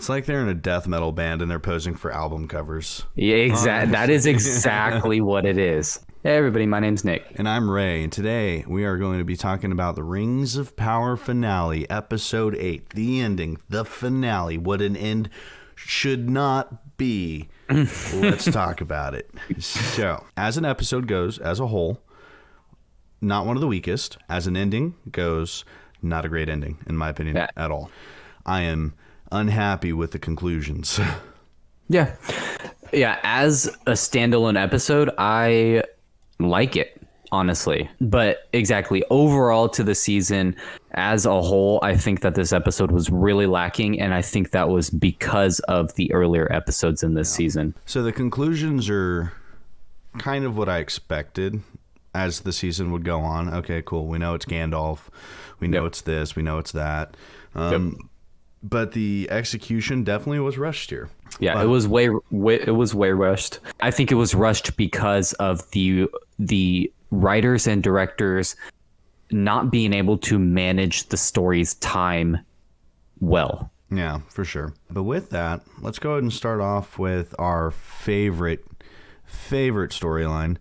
It's like they're in a death metal band and they're posing for album covers. Yeah, exactly. That is exactly what it is. Hey, everybody. My name's Nick. And I'm Ray. And today we are going to be talking about the Rings of Power finale, episode 8, the ending, the finale, what an end should not be. Let's talk about it. So, as an episode goes, as a whole, not one of the weakest. As an ending goes, not a great ending, in my opinion, at all. I am unhappy with the conclusions. Yeah. As a standalone episode, I like it, honestly. But exactly, overall to the season as a whole, I think that this episode was really lacking, and I think that was because of the earlier episodes in this season. So the conclusions are kind of what I expected as the season would go on. Okay, cool. We know it's Gandalf. We know it's this. We know it's that. But the execution definitely was rushed here. Yeah, it was way rushed. I think it was rushed because of the writers and directors not being able to manage the story's time well. Yeah, for sure. But with that, let's go ahead and start off with our favorite storyline,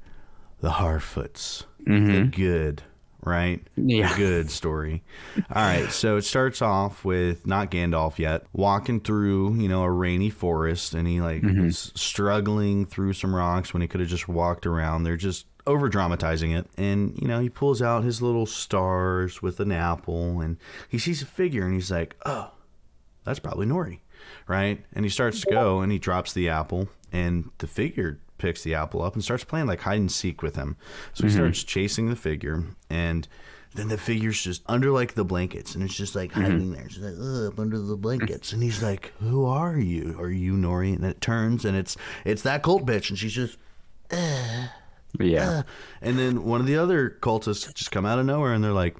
the Harfoots. The good, right? Yeah. The good story. All right, so it starts off with not Gandalf yet, walking through, a rainy forest, and he is struggling through some rocks when he could have just walked around. They're just over dramatizing it, and he pulls out his little stars with an apple, and he sees a figure, and he's like, oh, that's probably Nori, right? And he starts to go, and he drops the apple, and the figure picks the apple up and starts playing like hide and seek with him. So he starts chasing the figure, and then the figure's just under like the blankets, and it's just like hiding there. It's like, up under the blankets, and he's like, who are you? Are you Nori? And it turns, and it's that cult bitch, and she's just and then one of the other cultists just come out of nowhere, and they're like,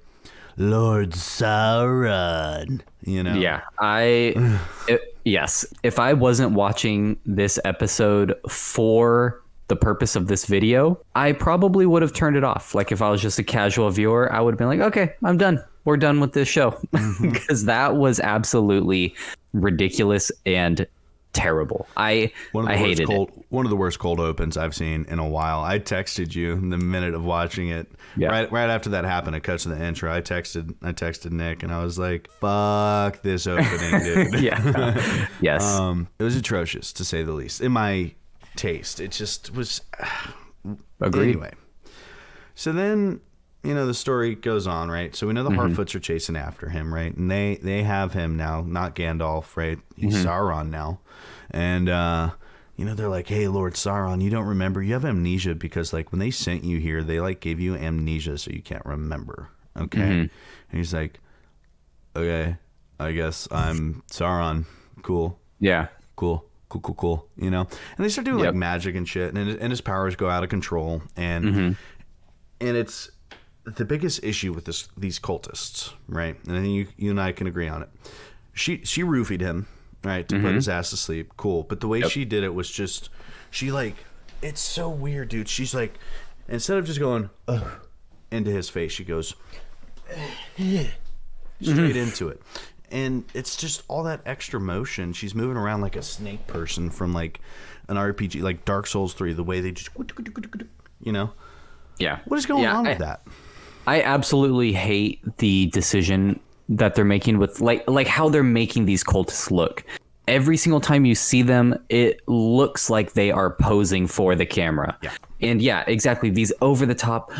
Lord Sauron, Yes. If I wasn't watching this episode for the purpose of this video, I probably would have turned it off. Like if I was just a casual viewer, I would have been like, okay, I'm done. We're done with this show. Because that was absolutely ridiculous and terrible. I hated it. One of the worst cold opens I've seen in a while. I texted you in the minute of watching it. Yeah. Right after that happened, it cuts to the intro. I texted Nick, and I was like, fuck this opening, dude. Yeah. Yes. It was atrocious, to say the least. In my taste, it just was. Agreed. Anyway, so then the story goes on, right? So we know the Harfoots are chasing after him, right? And they have him now, not Gandalf, right? He's Sauron now. And, they're like, hey, Lord Sauron, you don't remember. You have amnesia because, when they sent you here, they, gave you amnesia so you can't remember. Okay? And he's like, okay, I guess I'm Sauron. Cool. Yeah. Cool. And they start doing, magic and shit, and his powers go out of control. And it's the biggest issue with these cultists, right? And I think you and I can agree on it. She roofied him, right, to put his ass to sleep. Cool. But the way she did it was just, it's so weird, dude. She's like, instead of just going into his face, she goes straight into it. And it's just all that extra motion. She's moving around like a snake person from an RPG, like Dark Souls 3, the way they just, Yeah. What is going on with that? I absolutely hate the decision that they're making with like how they're making these cultists look. Every single time you see them, it looks like they are posing for the camera. Yeah. And exactly. These over the top,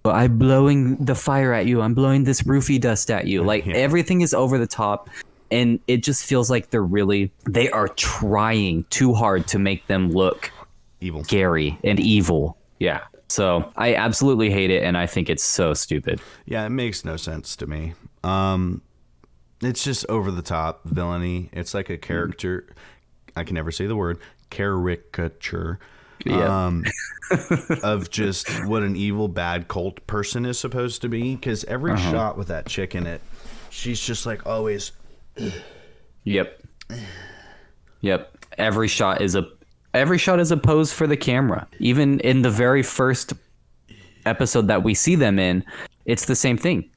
I'm blowing the fire at you. I'm blowing this roofie dust at you. Everything is over the top. And it just feels like they are trying too hard to make them look evil, scary and evil. Yeah. So I absolutely hate it, and I think it's so stupid. Yeah, it makes no sense to me. It's just over the top villainy. It's like a character. I can never say the word caricature. Of just what an evil, bad cult person is supposed to be. Because every shot with that chick in it, she's just always. Yep. Every shot is a pose for the camera. Even in the very first episode that we see them in, it's the same thing.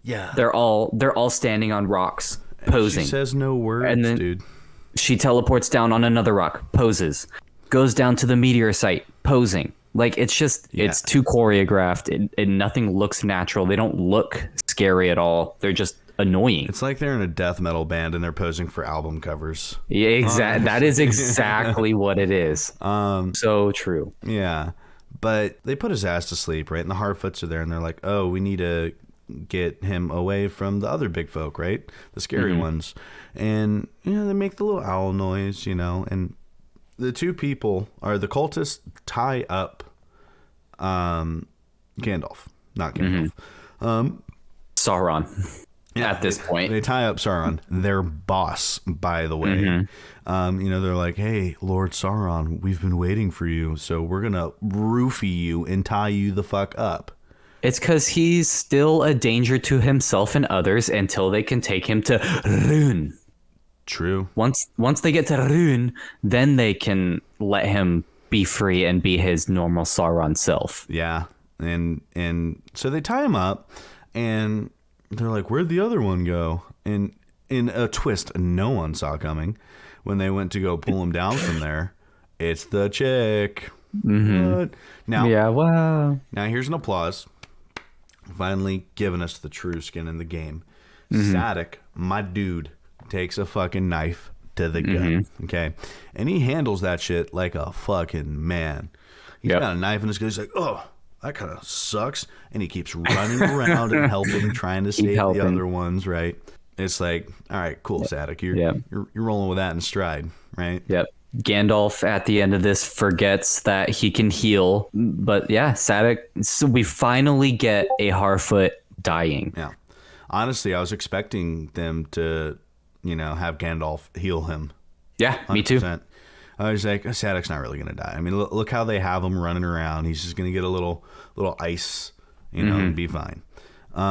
Yeah. They're all standing on rocks posing. She says no words, And then- dude. She teleports down on another rock, poses, goes down to the meteor site, posing. Like, it's just, it's too choreographed, and nothing looks natural. They don't look scary at all. They're just annoying. It's like they're in a death metal band and they're posing for album covers. Yeah, exactly. That is exactly what it is. So true. Yeah. But they put his ass to sleep, right? And the Harfoots are there and they're like, oh, we need to get him away from the other big folk, right? The scary ones. And, they make the little owl noise, and the two people are the cultists tie up Gandalf, not Gandalf. Sauron. At this point. They tie up Sauron, their boss, by the way. They're like, hey, Lord Sauron, we've been waiting for you, so we're going to roofie you and tie you the fuck up. It's because he's still a danger to himself and others until they can take him to Rhûn. True. Once they get to Rhûn, then they can let him be free and be his normal Sauron self. Yeah. And so they tie him up, and they're like, where'd the other one go? And in a twist no one saw coming, when they went to go pull him down from there, it's the chick. What? Now, Yeah, wow. now here's an applause. Finally giving us the true skin in the game. Sadok, my dude, takes a fucking knife to the gut. Okay. And he handles that shit like a fucking man. He's got a knife in his gut. He's like, oh, that kind of sucks. And he keeps running around and helping, trying to save the other ones, right? It's like, all right, cool, Sadok. You're rolling with that in stride, right? Yep. Gandalf at the end of this forgets that he can heal. But yeah, Sadok. So we finally get a Harfoot dying. Yeah. Honestly, I was expecting them to, have Gandalf heal him. Yeah, 100%. me too. I was like, Sadok's not really going to die. I mean, look how they have him running around. He's just going to get a little ice, and be fine.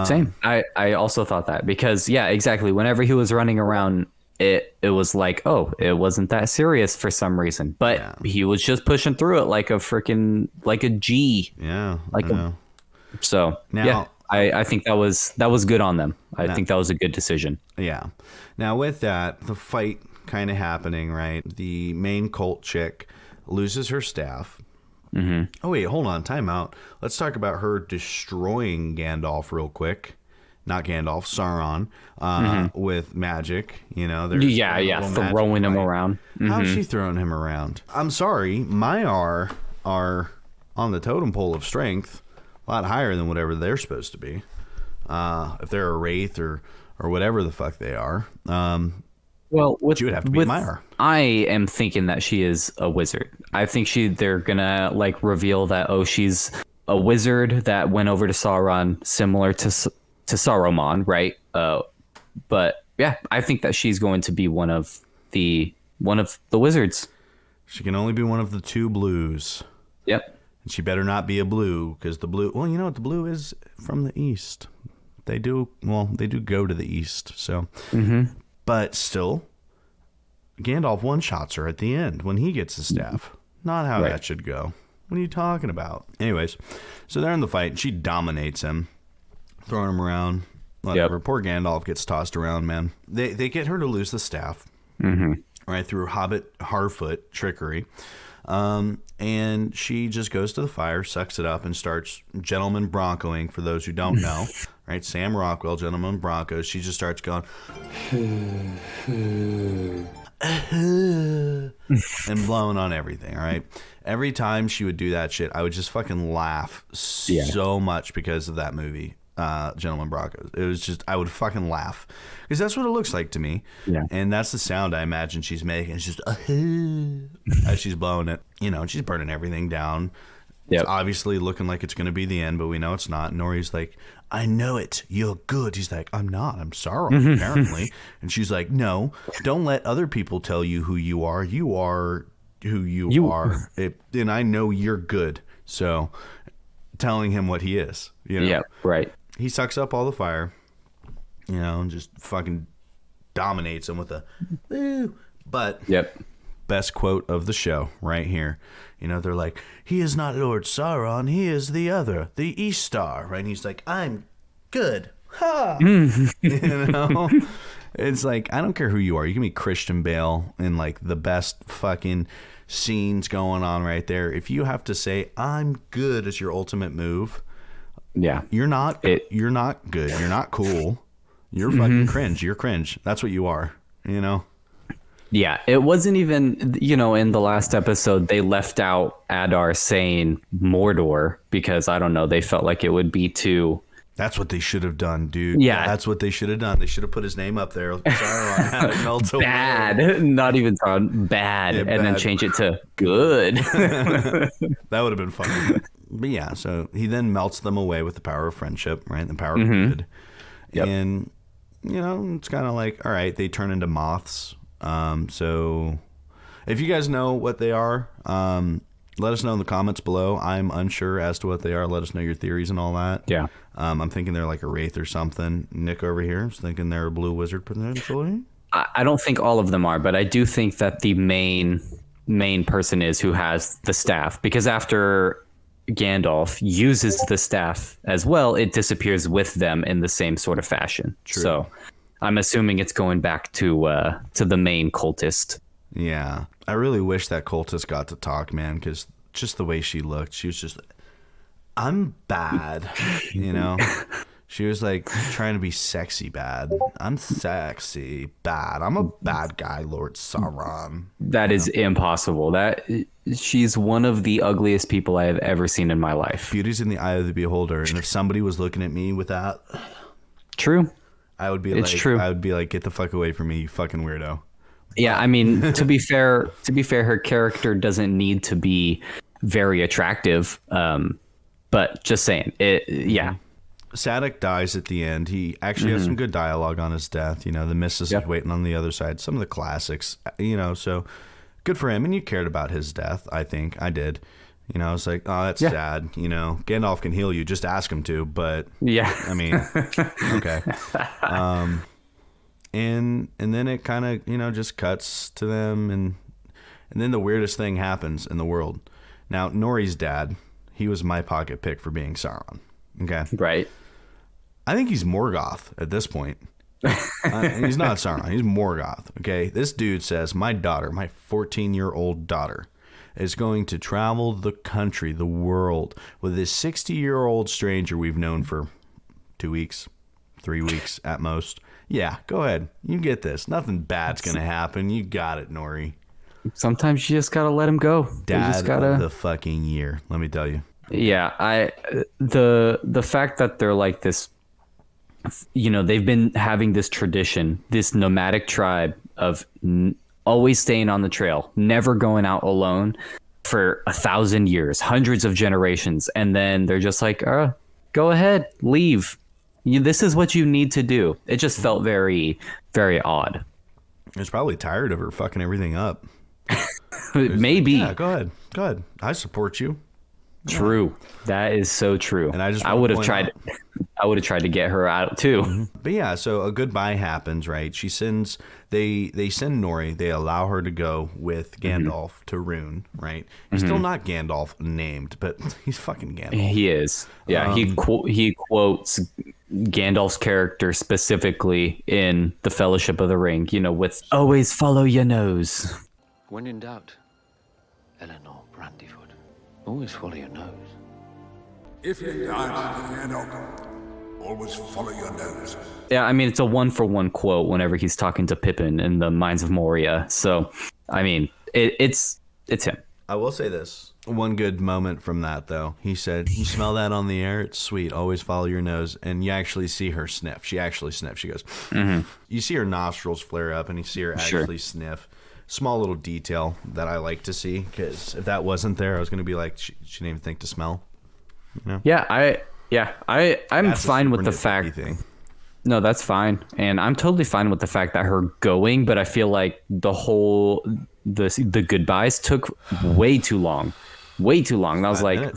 Same. I also thought that because, yeah, exactly. Whenever he was running around, it was like, oh, it wasn't that serious for some reason. But he was just pushing through it like a G. Yeah. Like I know. So, Now- yeah, I think that was good on them. I think that was a good decision. Yeah. Now, with that, the fight kind of happening, right? The main cult chick loses her staff. Oh, wait, hold on. Time out. Let's talk about her destroying Gandalf real quick. Not Gandalf, Sauron, with magic. Yeah, throwing him around. How's she throwing him around? I'm sorry, Maiar are on the totem pole of strength a lot higher than whatever they're supposed to be. If they're a wraith or whatever the fuck they are. Well, She would have to be Maiar. I am thinking that she is a wizard. I think they're gonna reveal that she's a wizard that went over to Sauron, similar to Saruman, right? But yeah, I think that she's going to be one of the wizards. She can only be one of the two blues. Yep. And she better not be a blue, because the blue... Well, you know what? The blue is from the east. They do go to the east, so... But still, Gandalf one-shots her at the end when he gets the staff. Not how that should go. What are you talking about? Anyways, so they're in the fight, and she dominates him, throwing him around. Whatever. Poor Gandalf gets tossed around, man. They get her to lose the staff, right, through Hobbit Harfoot trickery. And she just goes to the fire, sucks it up, and starts gentleman broncoing, for those who don't know. Right, Sam Rockwell, Gentleman Broncos. She just starts going and blowing on everything. All right, every time she would do that shit, I would just fucking laugh so much because of that movie, Gentleman Broncos. It was just, I would fucking laugh because that's what it looks like to me. Yeah, and that's the sound I imagine she's making. It's just as she's blowing it, and she's burning everything down. It's obviously looking like it's going to be the end, but we know it's not. And Nori's like, I know it. You're good. He's like, I'm not. I'm sorry, apparently. And she's like, no, don't let other people tell you who you are. You are who you are. And I know you're good. So telling him what he is. Yeah, right. He sucks up all the fire, and just fucking dominates him with a woo. But best quote of the show right here. They're like, he is not Lord Sauron, he is the other, the East Star, right? And he's like, I'm good. Ha! It's like, I don't care who you are. You can be Christian Bale in like the best fucking scenes going on right there. If you have to say I'm good as your ultimate move, Yeah. you're not good. You're not cool. You're fucking cringe. You're cringe. That's what you are, you know? Yeah, it wasn't even, in the last episode, they left out Adar saying Mordor because, I don't know, they felt like it would be too... That's what they should have done, dude. Yeah. That's what they should have done. They should have put his name up there. Sauron had it melt away. Bad. Not even Sauron. Bad. Yeah, and then bad. change it to good. That would have been funny. But yeah, so he then melts them away with the power of friendship, right? The power of good. Yep. And, it's kind of like, all right, they turn into moths. So if you guys know what they are, let us know in the comments below. I'm unsure as to what they are. Let us know your theories and all that. Yeah. I'm thinking they're like a wraith or something. Nick over here is thinking they're a blue wizard potentially. I don't think all of them are, but I do think that the main person is who has the staff, because after Gandalf uses the staff as well, it disappears with them in the same sort of fashion. True. So I'm assuming it's going back to the main cultist. Yeah. I really wish that cultist got to talk, man, because just the way she looked, she was just, I'm bad, She was like trying to be sexy bad. I'm sexy bad. I'm a bad guy, Lord Sauron. That is impossible. She's one of the ugliest people I have ever seen in my life. Beauty's in the eye of the beholder, and if somebody was looking at me with that, True. I would be True. I would be like, get the fuck away from me, you fucking weirdo. Yeah, I mean, to be fair, her character doesn't need to be very attractive. But just saying, yeah. Sadek dies at the end. He actually has some good dialogue on his death. The missus is waiting on the other side. Some of the classics, so good for him. And you cared about his death, I think. I did. I was like, oh, that's sad. Gandalf can heal you. Just ask him to. But, Yeah. I mean, okay. And then it kind of, just cuts to them. And then the weirdest thing happens in the world. Now, Nori's dad, he was my pocket pick for being Sauron. Okay. Right. I think he's Morgoth at this point. He's not Sauron. He's Morgoth. Okay. This dude says, my daughter, my 14-year-old daughter, is going to travel the country, the world, with this 60-year-old stranger we've known for 2 weeks, 3 weeks at most. Yeah, go ahead. You get this. Nothing bad's going to happen. You got it, Nori. Sometimes you just got to let him go. Dad of the fucking year, let me tell you. Yeah, the fact that they're like this, they've been having this tradition, this nomadic tribe of always staying on the trail, never going out alone for 1,000 years, hundreds of generations. And then they're just like, go ahead, leave. This is what you need to do. It just felt very, very odd. He's probably tired of her fucking everything up. Maybe. Yeah, go ahead. I support you. True. That is so true. And I would have tried to get her out too. But yeah, so a goodbye happens, right? They send Nori, they allow her to go with Gandalf to Rune, right? He's still not Gandalf named, but he's fucking Gandalf. He is. Yeah, he quotes Gandalf's character specifically in The Fellowship of the Ring, with always follow your nose. When in doubt, Eleanor Brandyfoot. Always follow your nose. If in doubt, Gandalf, always follow your nose. Yeah, I mean, it's a 1-for-1 quote whenever he's talking to Pippin in the Mines of Moria. So, I mean, it's him. I will say this. One good moment from that, though. He said, you smell that on the air? It's sweet. Always follow your nose. And you actually see her sniff. She actually sniffs. She goes, You see her nostrils flare up, and you see her actually sniff. Small little detail that I like to see, because if that wasn't there, I was going to be like, she didn't even think to smell. Yeah, I'm fine with the fact. No, that's fine, and I'm totally fine with the fact that her going. But I feel like the goodbyes took way too long. That was like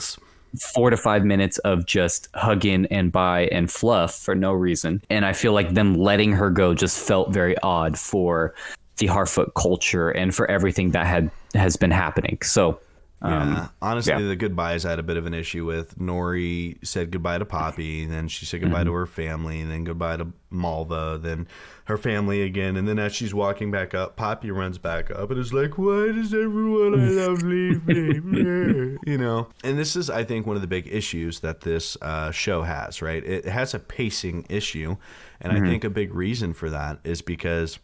4 to 5 minutes of just hugging and bye and fluff for no reason. And I feel like them letting her go just felt very odd for the Harfoot culture and for everything that has been happening. So Yeah, honestly, yeah. the goodbyes I had a bit of an issue with. Nori said goodbye to Poppy, then she said goodbye to her family, and then goodbye to Malva, then her family again, and then as she's walking back up, Poppy runs back up and is like, "Why does everyone I love leave me?" You know, and this is, I think, one of the big issues that this show has. Right, it has a pacing issue, and I think a big reason for that is because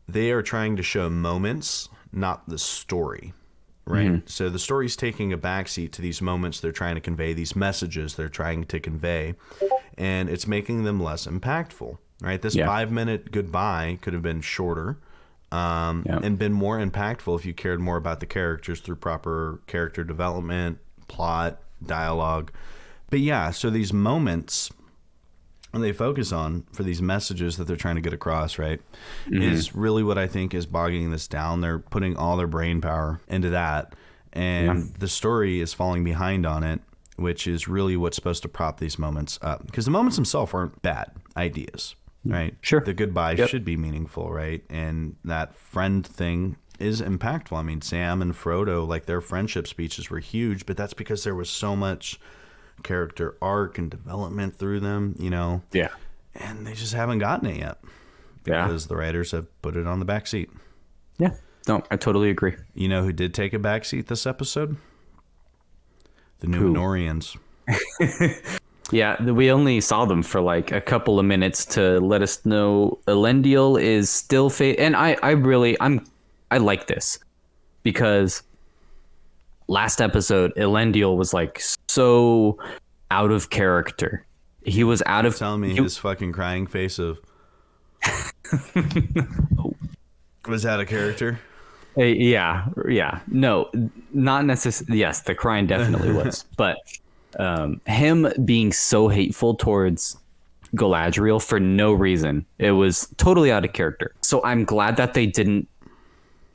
they are trying to show moments, not the story. Right. So the story's taking a backseat to these moments they're trying to convey, these messages they're trying to convey, and it's making them less impactful. Right. This 5-minute goodbye could have been shorter and been more impactful if you cared more about the characters through proper character development, plot, dialogue. But yeah, so these moments they focus on for these messages that they're trying to get across, right, is really what I think is bogging this down. They're putting all their brain power into that, and the story is falling behind on it, which is really what's supposed to prop these moments up. Because the moments themselves aren't bad ideas, right? Sure. The goodbye should be meaningful, right? And that friend thing is impactful. I mean, Sam and Frodo, like their friendship speeches were huge, but that's because there was so much character arc and development through them, you know. Yeah. And they just haven't gotten it yet because the writers have put it on the back seat. Yeah. No, I totally agree. You know who did take a back seat this episode? The Numenorians. Yeah, we only saw them for like a couple of minutes to let us know Elendil is still and I like this because last episode Elendil was like so out of character. He was out of telling me his fucking crying face of was that a character? Yeah. No, not necessarily. Yes, the crying definitely was, but him being so hateful towards Galadriel for no reason, it was totally out of character. So I'm glad that they didn't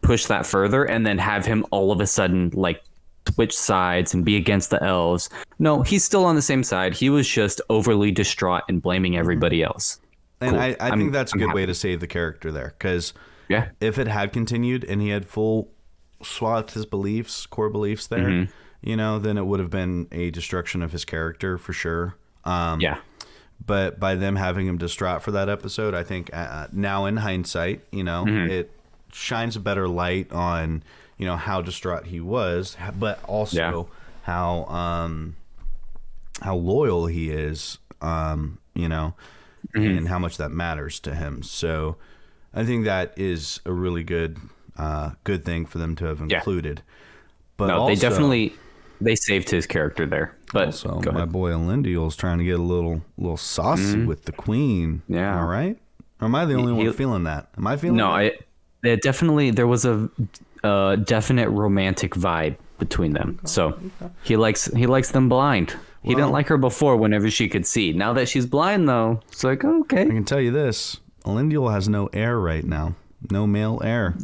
push that further and then have him all of a sudden like switch sides and be against the elves. No, he's still on the same side. He was just overly distraught and blaming everybody else. And Cool. I think that's a good way happy. to save the character there, because Yeah. if it had continued and he had full swapped his beliefs, core beliefs there, you know, then it would have been a destruction of his character for sure. Yeah. But by them having him distraught for that episode, I think now in hindsight, you know, it shines a better light on, you know, how distraught he was, but also how loyal he is, you know, and how much that matters to him. So I think that is a really good thing for them to have included. But No, also, they definitely saved his character there. But also go my ahead. boy Elendil is trying to get a little saucy with the queen. Yeah. All right. Or am I the only one feeling that? Am I feeling that? There was a definite romantic vibe between them. So he likes them blind. He didn't like her before whenever she could see. Now that she's blind though, it's like, okay. I can tell you this: Elendil has no heir right now, no male heir.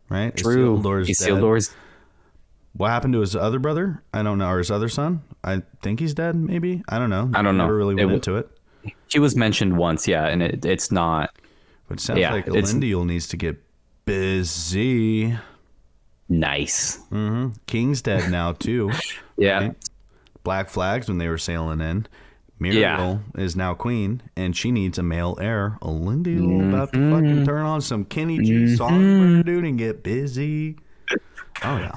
Right? True. Isildur's dead. Isildur's What happened to his other brother? I don't know. Or his other son? I think he's dead. Maybe. I don't know. I don't know. Never really went into it. he was mentioned once, yeah, and it's not But it sounds like it's- Elendil needs to get busy. nice. King's dead now too. Yeah. Right? Black Flags when they were sailing in. Muriel is now queen, and she needs a male heir. Elendil about to fucking turn on some Kenny G song, dude, and get busy. Oh yeah.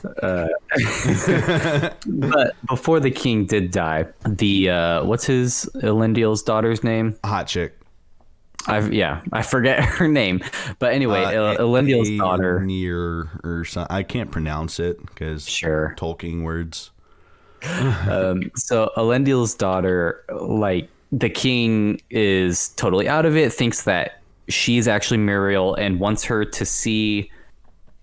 But before the king did die, the what's his Elendil's daughter's name? Hot chick. I forget her name. But anyway, Elendil's daughter. Near or something. I can't pronounce it because Sure. Tolkien words. So Elendil's daughter, like the king is totally out of it, thinks that she's actually Muriel and wants her to see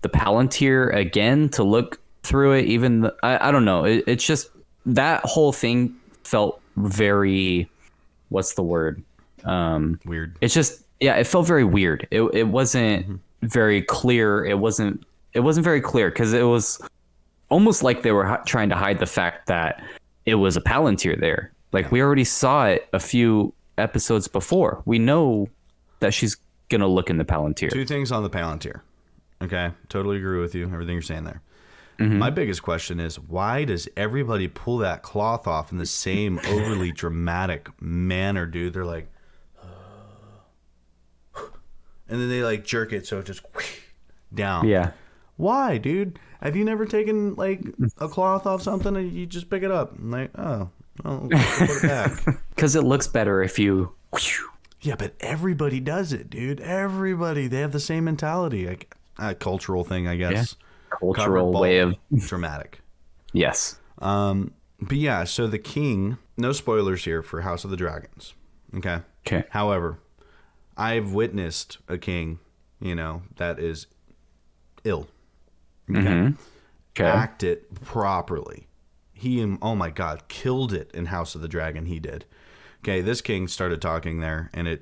the Palantir again to look through it. Even I don't know. It's just that whole thing felt very, what's the word? Weird. It's just it felt very weird. It wasn't very clear. It wasn't very clear because it was almost like they were trying to hide the fact that it was a Palantir there. Like we already saw it a few episodes before. We know that she's gonna look in the Palantir. Two things on the Palantir. Okay, totally agree with you. Everything you're saying there. My biggest question is, why does everybody pull that cloth off in the same overly dramatic manner, dude? They're like, and then they like jerk it so it just down. Yeah. Why, dude? Have you never taken like a cloth off something and you just pick it up? And like, oh, put it back. Because it looks better if you. Yeah, but everybody does it, dude. Everybody. They have the same mentality. Like a cultural thing, I guess. Yeah. Cultural Covered ball, way of. dramatic. Yes. But yeah, so the king, no spoilers here for House of the Dragons. Okay. Okay. However, I've witnessed a king, that is ill. Okay. Okay. Act it properly. He, oh my God, killed it in House of the Dragon. He did. Okay, this king started talking there, and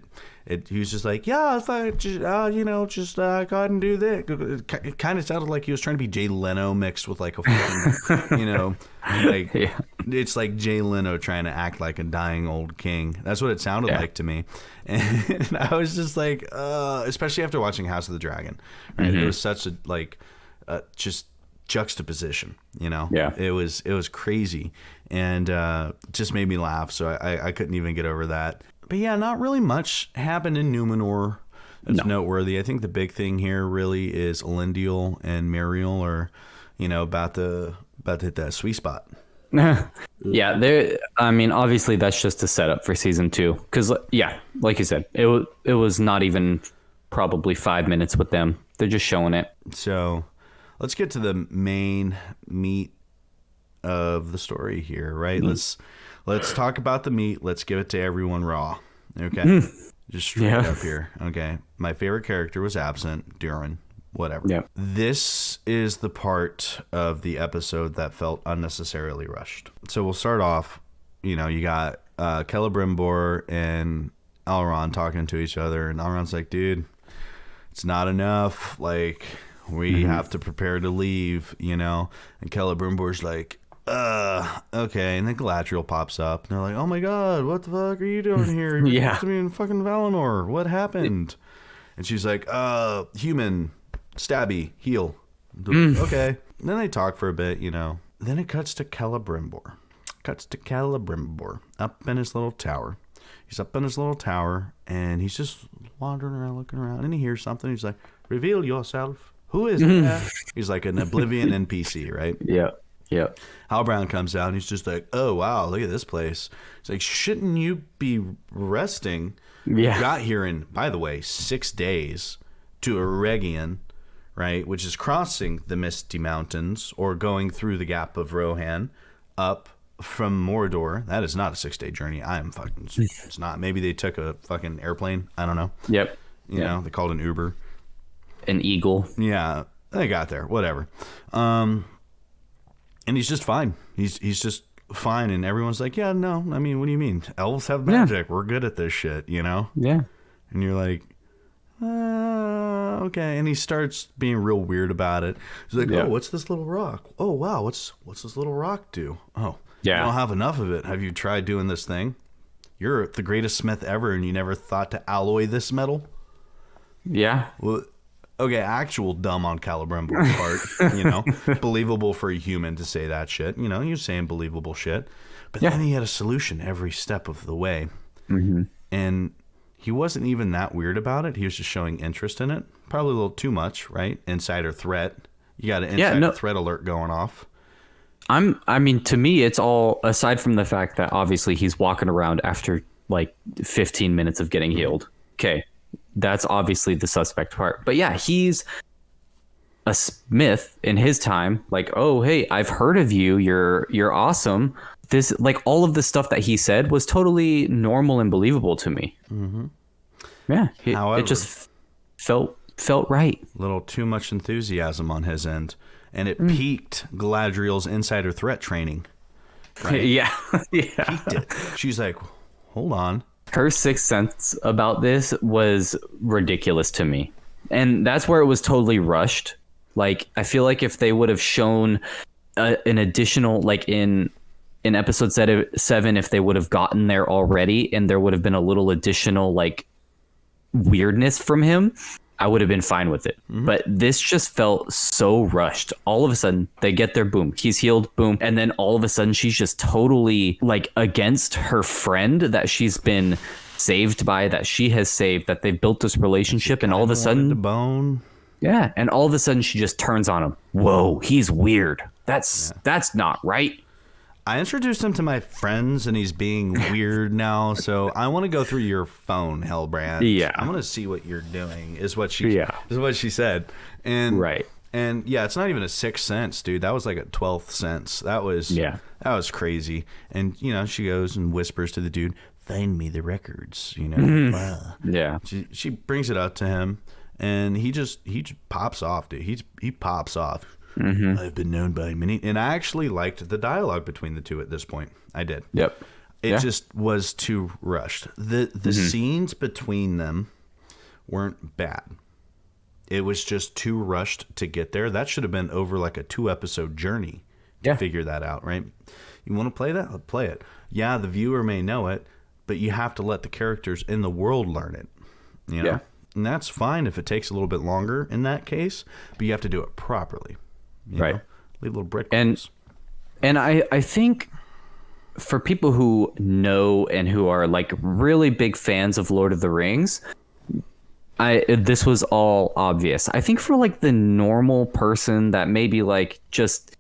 he was just like, yeah, if I just, go ahead and do this. It kind of sounded like he was trying to be Jay Leno mixed with like a fucking, like it's like Jay Leno trying to act like a dying old king. That's what it sounded like to me, and I was just like, especially after watching House of the Dragon, right? It was such a like, just juxtaposition, Yeah. it was crazy, and just made me laugh, so I couldn't even get over that. But yeah, not really much happened in Numenor that's noteworthy. I think the big thing here really is Elendil and Muriel are about to hit that sweet spot. Yeah, there. I mean, obviously that's just a setup for season 2, because like you said, it was not even probably 5 minutes with them. They're just showing it. So let's get to the main meat of the story here, right? Let's talk about the meat. Let's give it to everyone raw. Okay. Just straight up here. Okay. My favorite character was absent. Durin. Whatever. Yeah. This is the part of the episode that felt unnecessarily rushed. So we'll start off, you got Celebrimbor and Elrond talking to each other, and Elrond's like, dude, it's not enough. Like, we have to prepare to leave, and Celebrimbor's like, okay. And then Galadriel pops up, and they're like, oh my God, what the fuck are you doing here? You're supposed to be in fucking Valinor. What happened? And she's like, human, stabby, heal. Okay. And then they talk for a bit, Then it cuts to Celebrimbor. Up in his little tower. He's up in his little tower, and he's just wandering around, looking around, and he hears something. He's like, reveal yourself. Who is that? He's like an Oblivion NPC, right? Yeah. Yeah. Halbrand comes out, and he's just like, oh, wow, look at this place. He's like, shouldn't you be resting? Yeah. You got here in, by the way, 6 days to Eregion, right, which is crossing the Misty Mountains or going through the Gap of Rohan up from Mordor. That is not a 6-day journey. It's not. Maybe they took a fucking airplane. I don't know. Yep. You know, they called an Uber. An eagle. Yeah, they got there. Whatever. And he's just fine. He's just fine. And everyone's like, yeah, no. I mean, what do you mean? Elves have magic. We're good at this shit, Yeah. And you're like, okay. And he starts being real weird about it. He's like, oh, what's this little rock? Oh, wow. What's this little rock do? Oh, yeah. I don't have enough of it. Have you tried doing this thing? You're the greatest smith ever, and you never thought to alloy this metal? Yeah. Well, okay, actual dumb on Celebrimbor's part, believable for a human to say that shit. You're saying believable shit. But then he had a solution every step of the way. Mm-hmm. And he wasn't even that weird about it. He was just showing interest in it. Probably a little too much, right? Insider threat. You got an insider threat alert going off. I mean, to me, it's all, aside from the fact that obviously he's walking around after like 15 minutes of getting healed. Okay. That's obviously the suspect part. But yeah, he's a smith in his time. Like, oh, hey, I've heard of you. You're awesome. This, like, all of the stuff that he said was totally normal and believable to me. Mm-hmm. Yeah. However, it just felt right. A little too much enthusiasm on his end. And it piqued Galadriel's insider threat training. Right? Yeah. Piqued it. She's like, hold on. Her sixth sense about this was ridiculous to me. And that's where it was totally rushed. Like, I feel like if they would have shown an additional, like in episode 7, if they would have gotten there already and there would have been a little additional, like, weirdness from him, I would have been fine with it. But this just felt so rushed. All of a sudden, they get there, boom, he's healed, boom. And then all of a sudden, she's just totally like against her friend that she's been saved by, that she has saved, that they've built this relationship. And all of a the sudden, bone. yeah. And all of a sudden, she just turns on him. Whoa, he's weird. That's not right. I introduced him to my friends, and he's being weird now. So I want to go through your phone, Hellbrand. Yeah. I want to see what you're doing. Is what she said. And Right. And yeah, it's not even a 6 cents, dude. That was like a 12th cents. That was crazy. And you know, she goes and whispers to the dude, "Find me the records." You know. Wow. Yeah. She brings it up to him, and he just pops off, dude. He pops off. I've been known by many, and I actually liked the dialogue between the two at this point. I did. Yep. It just was too rushed. The scenes between them weren't bad. It was just too rushed to get there. That should have been over like a 2-episode journey to figure that out, right? You want to play that? Play it. Yeah, the viewer may know it, but you have to let the characters in the world learn it. You know? Yeah. And that's fine if it takes a little bit longer in that case, but you have to do it properly. You Right. know? Leave little breadcrumbs. And I think for people who know and who are like really big fans of Lord of the Rings, this was all obvious. I think for like the normal person that maybe like just,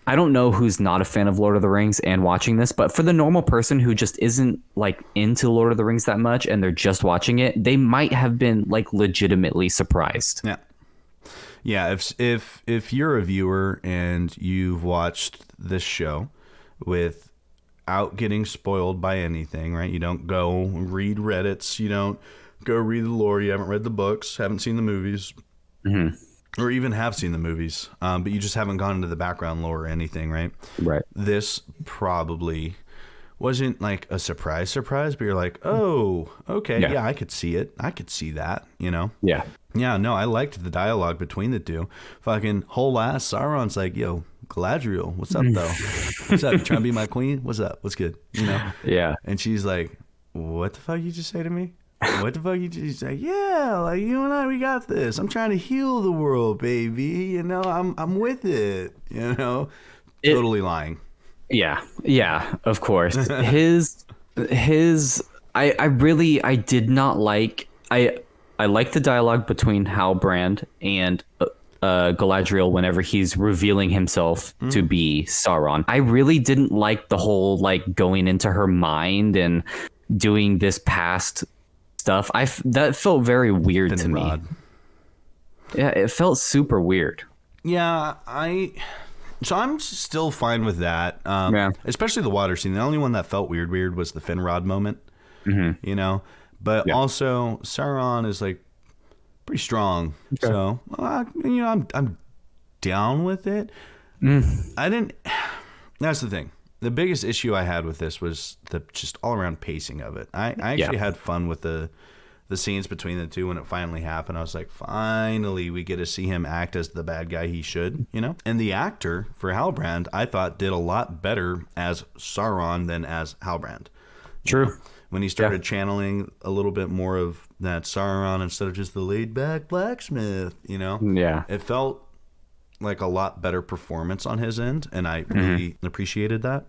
I don't know who's not a fan of Lord of the Rings and watching this, but for the normal person who just isn't like into Lord of the Rings that much and they're just watching it, they might have been like legitimately surprised. Yeah. Yeah, if you're a viewer and you've watched this show without getting spoiled by anything, right? You don't go read Reddits, you don't go read the lore, you haven't read the books, haven't seen the movies, or even have seen the movies, but you just haven't gone into the background lore or anything, right? Right. This probably wasn't like a surprise, but you're like, oh, okay, yeah, I could see it. I could see that, you know? Yeah. Yeah, no, I liked the dialogue between the two. Fucking whole ass Sauron's like, yo, Galadriel, what's up, though? What's up? You trying to be my queen? What's up? What's good? You know? Yeah. And she's like, what the fuck you just say to me? What the fuck you just say? Yeah, like you and I, we got this. I'm trying to heal the world, baby. You know, I'm with it. You know? Totally lying. Yeah. Yeah, of course. I did not like, I like the dialogue between Halbrand and Galadriel whenever he's revealing himself to be Sauron. I really didn't like the whole like going into her mind and doing this past stuff. That felt very weird to me. Yeah, it felt super weird. Yeah, so I'm still fine with that. Especially the water scene. The only one that felt weird was the Finrod moment. You know. But also, Sauron is like pretty strong, so you know I'm down with it. I didn't. That's the thing. The biggest issue I had with this was the just all around pacing of it. I actually had fun with the scenes between the two when it finally happened. I was like, finally, we get to see him act as the bad guy he should, you know. And the actor for Halbrand, I thought, did a lot better as Sauron than as Halbrand. True. When he started channeling a little bit more of that Sauron instead of just the laid-back blacksmith, you know? Yeah. It felt like a lot better performance on his end, and I really appreciated that.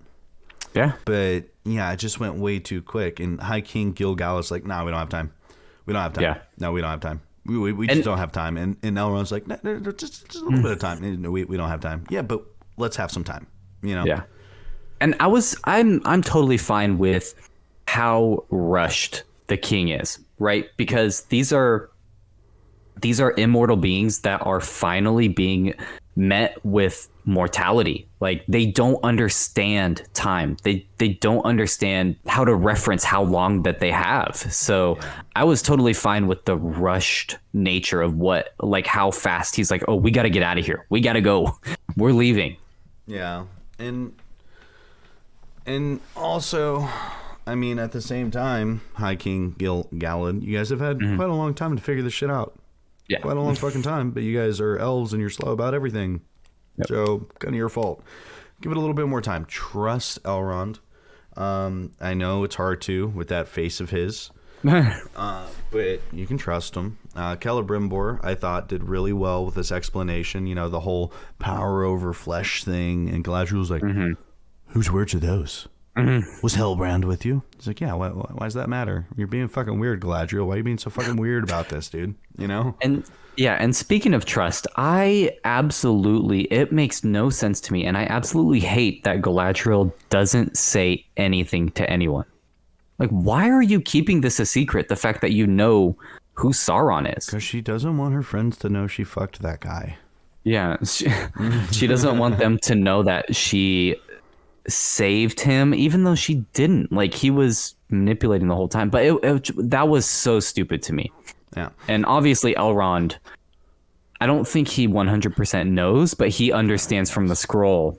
Yeah. But, yeah, it just went way too quick. And High King Gil-galad like, nah, we don't have time. We don't have time. Yeah. No, we don't have time. We just don't have time. And Elrond's like, no, just a little bit of time. No, we don't have time. Yeah, but let's have some time, you know? Yeah. And I'm totally fine with how rushed the king is, right? Because these are immortal beings that are finally being met with mortality. Like they don't understand time. They don't understand how to reference how long that they have. So I was totally fine with the rushed nature of how fast he's like, oh, we got to get out of here. We got to go. We're leaving. Yeah. And also, I mean, at the same time, High King Gil-galad, you guys have had quite a long time to figure this shit out. Yeah. Quite a long fucking time, but you guys are elves and you're slow about everything. Yep. So, kind of your fault. Give it a little bit more time. Trust Elrond. I know it's hard to with that face of his. But But you can trust him. Celebrimbor, I thought, did really well with this explanation. You know, the whole power over flesh thing. And Galadriel's like, whose words are those? Was Hellbrand with you? He's like, yeah, why does that matter? You're being fucking weird, Galadriel. Why are you being so fucking weird about this, dude? You know? And speaking of trust, it makes no sense to me, and I absolutely hate that Galadriel doesn't say anything to anyone. Like, why are you keeping this a secret? The fact that you know who Sauron is. Because she doesn't want her friends to know she fucked that guy. Yeah, she doesn't want them to know that she saved him, even though she didn't. Like, he was manipulating the whole time. But that was so stupid to me. Yeah. And obviously Elrond, I don't think he 100% knows, but he understands from the scroll.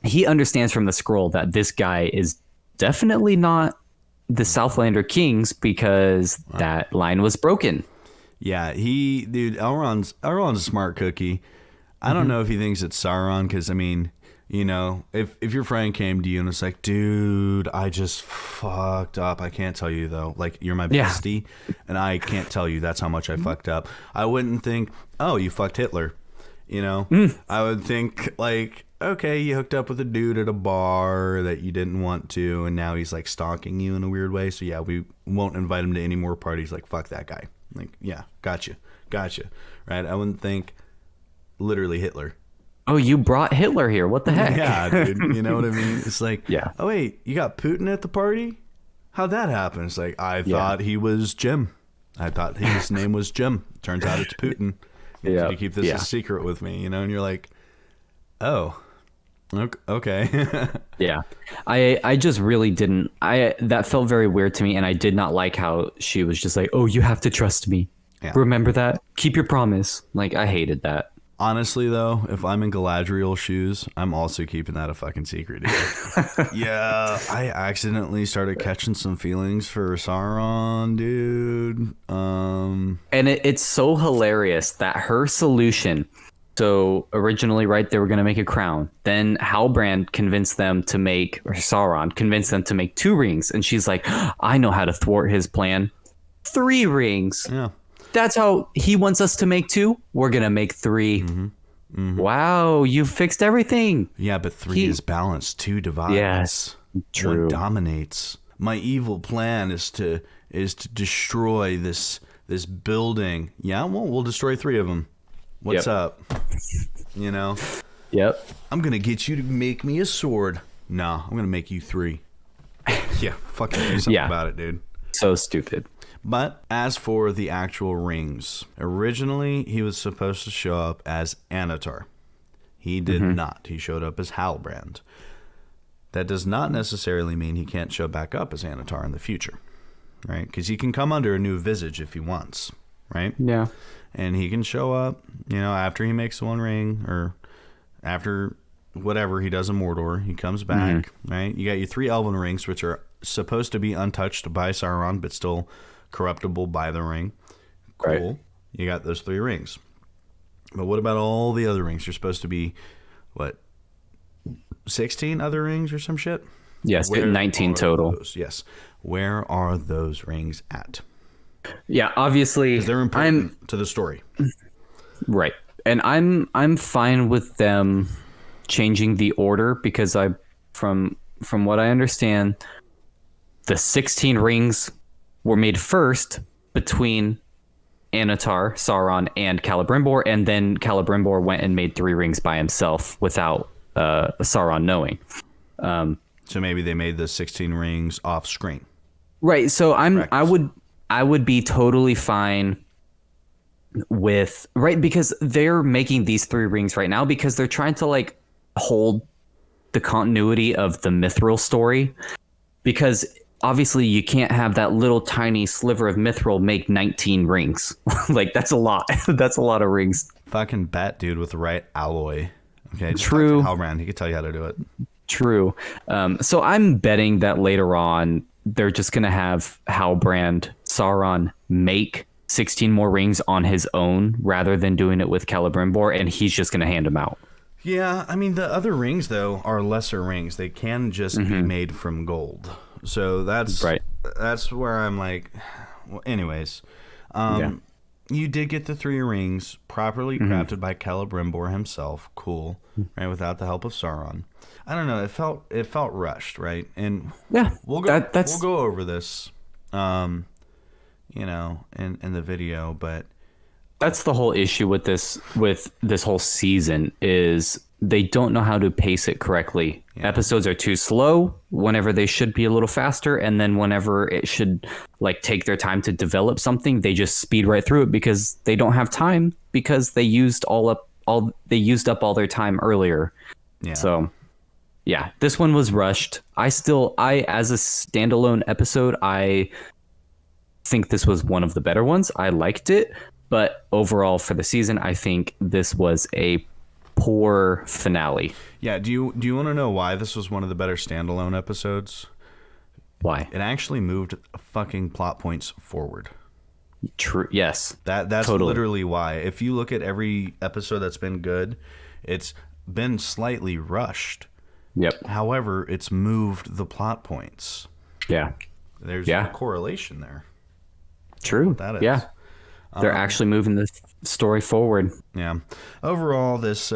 He understands from the scroll that this guy is definitely not the Southlander kings because that line was broken. Yeah, Elrond's a smart cookie. I don't know if he thinks it's Sauron because, I mean, you know, if your friend came to you and it's like, dude, I just fucked up. I can't tell you, though. Like, you're my bestie, and I can't tell you that's how much I fucked up. I wouldn't think, oh, you fucked Hitler. You know? I would think, like, okay, you hooked up with a dude at a bar that you didn't want to, and now he's, like, stalking you in a weird way. So, yeah, we won't invite him to any more parties. Like, fuck that guy. Like, yeah, gotcha. Right? I wouldn't think literally Hitler. Oh, you brought Hitler here. What the heck? Yeah, dude. You know what I mean? It's like, yeah. Oh, wait, you got Putin at the party? How'd that happen? It's like, I thought he was Jim. I thought his name was Jim. Turns out it's Putin. You keep this a secret with me, you know? And you're like, oh, okay. Yeah. I just really didn't. That felt very weird to me, and I did not like how she was just like, oh, you have to trust me. Yeah. Remember that? Keep your promise. Like, I hated that. Honestly, though, if I'm in Galadriel's shoes, I'm also keeping that a fucking secret. Yeah, I accidentally started catching some feelings for Sauron, dude. And it's so hilarious that her solution. So originally, right, they were going to make a crown. Then Halbrand convinced them to make, or Sauron convinced them to make 2 rings. And she's like, I know how to thwart his plan. 3 rings. Yeah. That's how he wants us to make 2. We're going to make 3. Wow, you fixed everything. Yeah, but 3 is balanced. 2 divides. Yes, true. 1 dominates. My evil plan is to destroy this building. Yeah, well, we'll destroy 3 of them. What's up? You know? Yep. I'm going to get you to make me a sword. No, I'm going to make you 3. Yeah, fucking do something about it, dude. So stupid. But as for the actual rings, originally he was supposed to show up as Annatar. He did not. He showed up as Halbrand. That does not necessarily mean he can't show back up as Annatar in the future, right? Because he can come under a new visage if he wants, right? Yeah. And he can show up, you know, after he makes 1 ring or after whatever he does in Mordor. He comes back, right? You got your 3 elven rings, which are supposed to be untouched by Sauron, but still corruptible by the ring. Cool. Right. You got those 3 rings. But what about all the other rings? You're supposed to be, what, 16 other rings or some shit? Yes, 19 total. Yes. Where are those rings at? Yeah, obviously. Because they're important to the story. Right. And I'm fine with them changing the order because from what I understand, the 16 rings were made first between Annatar, Sauron, and Celebrimbor, and then Celebrimbor went and made 3 rings by himself without Sauron knowing. So maybe they made the 16 rings off screen. Right. So I would be totally fine with, right, because they're making these 3 rings right now because they're trying to like hold the continuity of the Mithril story, because obviously you can't have that little tiny sliver of Mithril make 19 rings. Like, that's a lot. That's a lot of rings. Fucking bet, dude, with the right alloy. Okay, true. Halbrand, he could tell you how to do it. True. So I'm betting that later on they're just going to have Halbrand, Sauron, make 16 more rings on his own rather than doing it with Celebrimbor, and he's just going to hand them out. Yeah, I mean, the other rings, though, are lesser rings. They can just be made from gold. So that's right. That's where I'm like, Well, anyways, Yeah. you did get the 3 rings properly Mm-hmm. crafted by Celebrimbor himself. Cool, right? Without the help of Sauron. I don't know. It felt rushed, right? And Yeah, we'll go. that's We'll go over this, in the video, but. that's the whole issue with this whole season is they don't know how to pace it correctly. Yeah. Episodes are too slow whenever they should be a little faster, and then whenever it should like take their time to develop something, they just speed right through it because they don't have time because they used up all their time earlier. Yeah. So yeah, this one was rushed. I as a standalone episode, I think this was one of the better ones. I liked it, but overall for the season, I think this was a poor finale. Yeah. Do you want to know why this was one of the better standalone episodes? Why? It actually moved fucking plot points forward. True. Yes. That's Totally. literally why. If you look at every episode that's been good, it's been slightly rushed. Yep. However, it's moved the plot points. Yeah. There's Yeah. a correlation there. True. That is. Yeah. They're actually moving the story forward. Yeah. Overall, this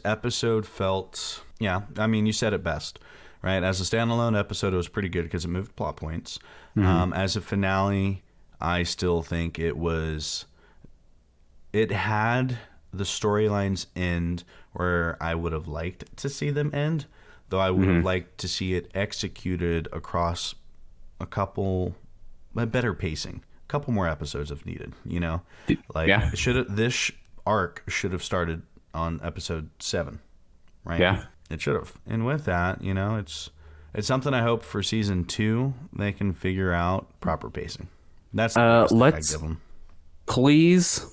episode felt. Yeah. I mean, you said it best, right? As a standalone episode, it was pretty good because it moved plot points. As a finale, I still think it was. It had the storylines end where I would have liked to see them end, though I would have liked to see it executed across a better pacing. A couple more episodes if needed, like Yeah. this arc should have started on episode 7, right? Yeah. It should have. And with that, it's something I hope for season 2 they can figure out proper pacing. That's the best I let's- give them. Please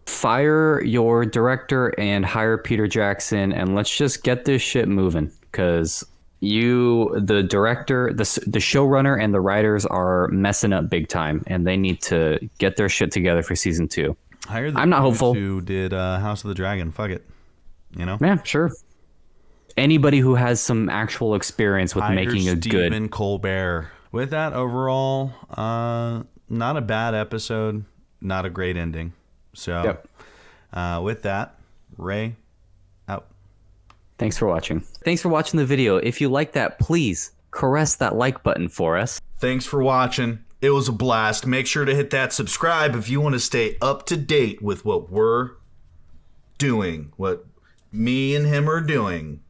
fire your director and hire Peter Jackson, and let's just get this shit moving. Because the director, the showrunner, and the writers are messing up big time, and they need to get their shit together for season 2. Hire the I'm not dudes hopeful. who did House of the Dragon. Fuck it. Yeah, sure. Anybody who has some actual experience with making a good. Stephen Colbert. With that, overall, not a bad episode, not a great ending. So, Yep. With that, Ray, out. Thanks for watching. Thanks for watching the video. If you like that, please caress that like button for us. Thanks for watching. It was a blast. Make sure to hit that subscribe if you want to stay up to date with what we're doing, what me and him are doing.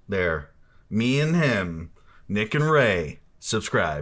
There. Me and him, Nick and Ray. Subscribe.